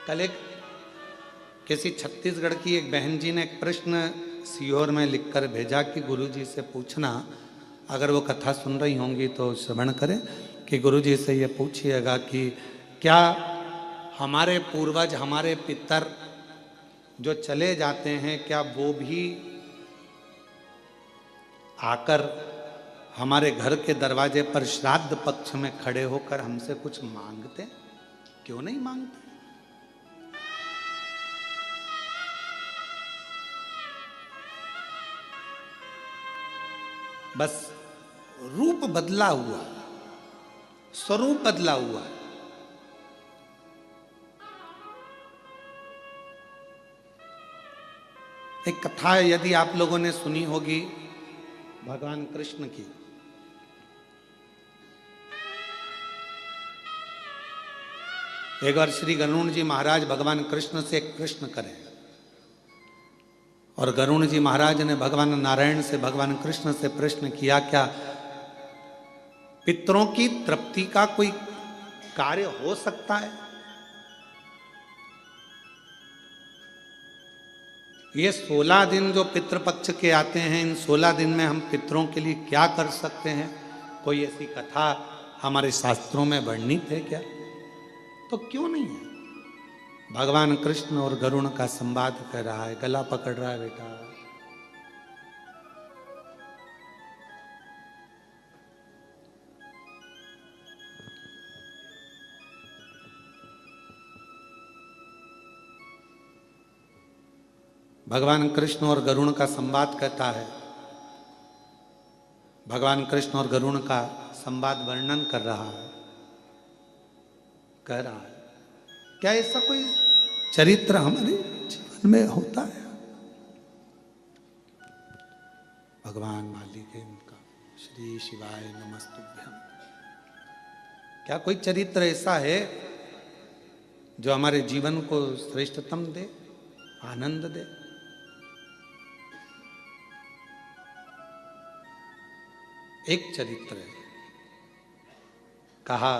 कल एक किसी छत्तीसगढ़ की एक बहन जी ने एक प्रश्न सीहोर में लिखकर भेजा कि गुरुजी से पूछना, अगर वो कथा सुन रही होंगी तो श्रवण करें, कि गुरुजी से ये पूछिएगा कि क्या हमारे पूर्वज, हमारे पितर जो चले जाते हैं, क्या वो भी आकर हमारे घर के दरवाजे पर श्राद्ध पक्ष में खड़े होकर हमसे कुछ मांगते? क्यों नहीं मांगते? बस रूप बदला हुआ, स्वरूप बदला हुआ। एक कथा यदि आप लोगों ने सुनी होगी भगवान कृष्ण की, एक बार श्री गरुण जी महाराज भगवान कृष्ण से एक प्रश्न करें, और गरुण जी महाराज ने भगवान नारायण से, भगवान कृष्ण से प्रश्न किया, क्या पितरों की तृप्ति का कोई कार्य हो सकता है? ये 16 दिन जो पितृपक्ष के आते हैं, इन 16 दिन में हम पितरों के लिए क्या कर सकते हैं? कोई ऐसी कथा हमारे शास्त्रों में वर्णित है क्या? तो क्यों नहीं है? भगवान कृष्ण और गरुण का संवाद कर रहा है, गला पकड़ रहा है बेटा। भगवान कृष्ण और गरुण का संवाद कहता है, भगवान कृष्ण और गरुण का संवाद वर्णन कर रहा है, कह रहा है, क्या ऐसा कोई चरित्र हमारे जीवन में होता है? भगवान मालिक इनका श्री शिवाय नमस्तुभ्यम। क्या कोई चरित्र ऐसा है जो हमारे जीवन को श्रेष्ठतम दे, आनंद दे? एक चरित्र है, कहा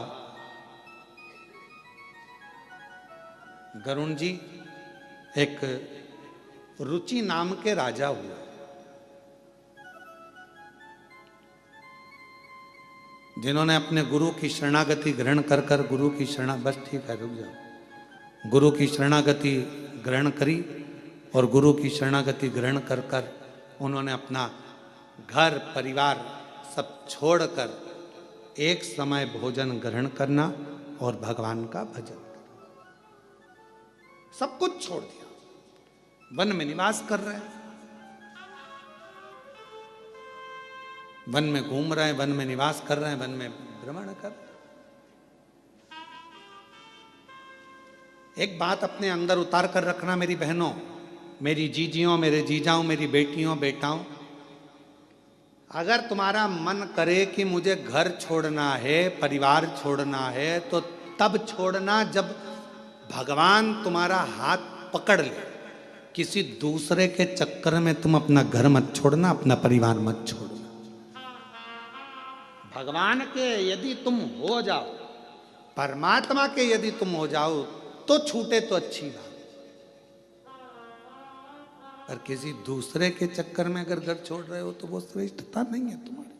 गरुण जी एक रुचि नाम के राजा हुए, जिन्होंने अपने गुरु की शरणागति ग्रहण कर कर गुरु की बस ठीक है, रुक जाओ, गुरु की शरणागति ग्रहण करी, और गुरु की शरणागति ग्रहण कर कर उन्होंने अपना घर परिवार सब छोड़कर एक समय भोजन ग्रहण करना और भगवान का भजन करना, सब कुछ छोड़ दिया। वन में निवास कर रहे हैं, वन में घूम रहे हैं, वन में निवास कर रहे हैं, वन में भ्रमण कर रहे हैं। एक बात अपने अंदर उतार कर रखना मेरी बहनों, मेरी जीजियों, मेरे जीजाओं, मेरी बेटियों बेटाओं, अगर तुम्हारा मन करे कि मुझे घर छोड़ना है, परिवार छोड़ना है, तो तब छोड़ना जब भगवान तुम्हारा हाथ पकड़ ले। किसी दूसरे के चक्कर में तुम अपना घर मत छोड़ना, अपना परिवार मत छोड़ना। भगवान के यदि तुम हो जाओ, परमात्मा के यदि तुम हो जाओ, तो छूटे तो अच्छी बात, पर किसी दूसरे के चक्कर में अगर घर छोड़ रहे हो तो वो श्रेष्ठता नहीं है तुम्हारी,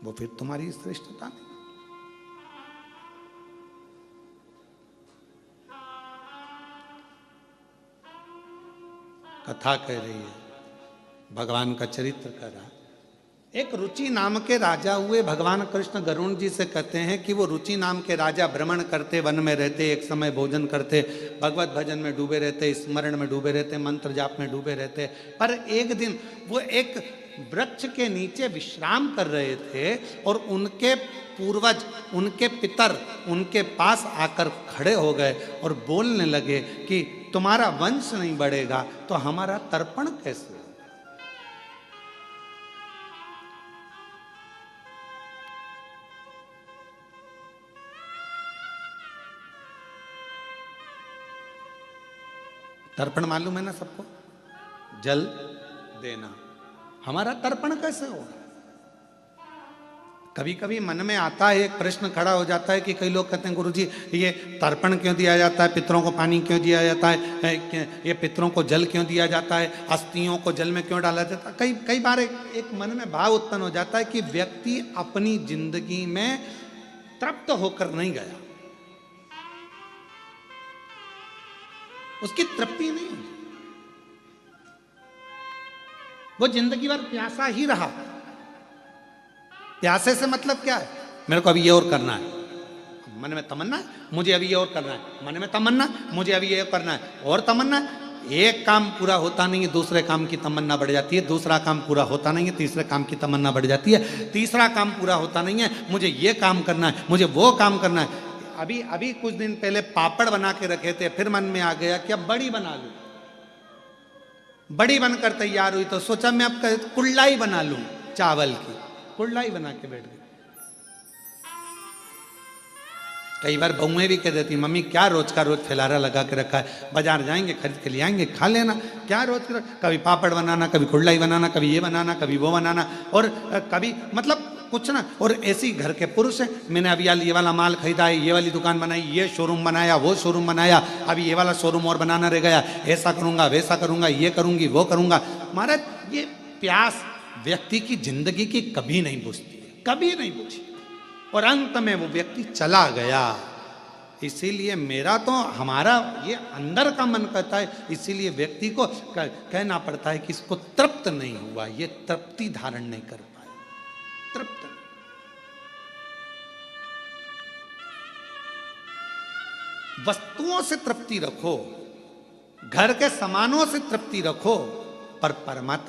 वो फिर तुम्हारी श्रेष्ठता नहीं। कथा कह रही है, भगवान का चरित्र कह रहा है। एक रुचि नाम के राजा हुए। भगवान कृष्ण गरुण जी से कहते हैं कि वो रुचि नाम के राजा भ्रमण करते, वन में रहते, एक समय भोजन करते, भगवत भजन में डूबे रहते, स्मरण में डूबे रहते, मंत्र जाप में डूबे रहते। पर एक दिन वो एक वृक्ष के नीचे विश्राम कर रहे थे, और उनके पूर्वज, उनके पितर उनके पास आकर खड़े हो गए और बोलने लगे कि तुम्हारा वंश नहीं बढ़ेगा तो हमारा तर्पण कैसे? तर्पण मालूम है ना सबको, जल देना। हमारा तर्पण कैसे होगा? कभी कभी मन में आता है, एक प्रश्न खड़ा हो जाता है कि कई लोग कहते हैं गुरुजी ये तर्पण क्यों दिया जाता है, पितरों को पानी क्यों दिया जाता है, ये पितरों को जल क्यों दिया जाता है, अस्थियों को जल में क्यों डाला जाता है। कई बार एक मन में भाव उत्पन्न हो जाता है कि व्यक्ति अपनी जिंदगी में तृप्त होकर नहीं गया, उसकी तृप्ति नहीं हुई, वो जिंदगी भर प्यासा ही रहा। प्यासे से मतलब क्या है, मेरे को अभी ये और करना है, मन में तमन्ना है मुझे अभी ये और करना है, मन में तमन्ना मुझे अभी ये करना है, और तमन्ना एक काम पूरा होता नहीं है दूसरे काम की तमन्ना बढ़ जाती है, दूसरा काम पूरा होता नहीं है तीसरे काम की तमन्ना बढ़ जाती है, तीसरा काम पूरा होता नहीं है मुझे ये काम करना है, मुझे वो काम करना है। अभी कुछ दिन पहले पापड़ बना के रखे थे, फिर मन में आ गया कि अब बड़ी बना लूं, बड़ी बनकर तैयार हुई तो सोचा मैं अब कुल्लाई बना लूं, चावल की कुल्लाई बना के बैठ गई। कई बार बहुएं भी कह देती मम्मी क्या रोज का रोज फैलारा लगा के रखा है, बाजार जाएंगे खरीद के ले आएंगे खा लेना, क्या रोज का कभी पापड़ बनाना, कभी कुल्लाई बनाना, कभी ये बनाना, कभी वो बनाना, और कभी मतलब कुछ ना। और ऐसी घर के पुरुष है, मैंने अभी ये वाला माल खरीदा है, ये वाली दुकान बनाई, ये शोरूम बनाया, वो शोरूम बनाया, अभी ये वाला शोरूम और बनाना रह गया, ऐसा करूंगा वैसा करूंगा, ये करूंगी वो करूंगा। महाराज ये प्यास व्यक्ति की जिंदगी की कभी नहीं बुझती, कभी नहीं बुझी, और अंत में वो व्यक्ति चला गया। इसीलिए मेरा तो हमारा ये अंदर का मन कहता है, इसीलिए व्यक्ति को कहना पड़ता है कि इसको तृप्त नहीं हुआ, ये तृप्ति धारण नहीं कर पाए, तृप्त। वस्तुओं से तृप्ति रखो, घर के सामानों से तृप्ति रखो, पर परमात्मा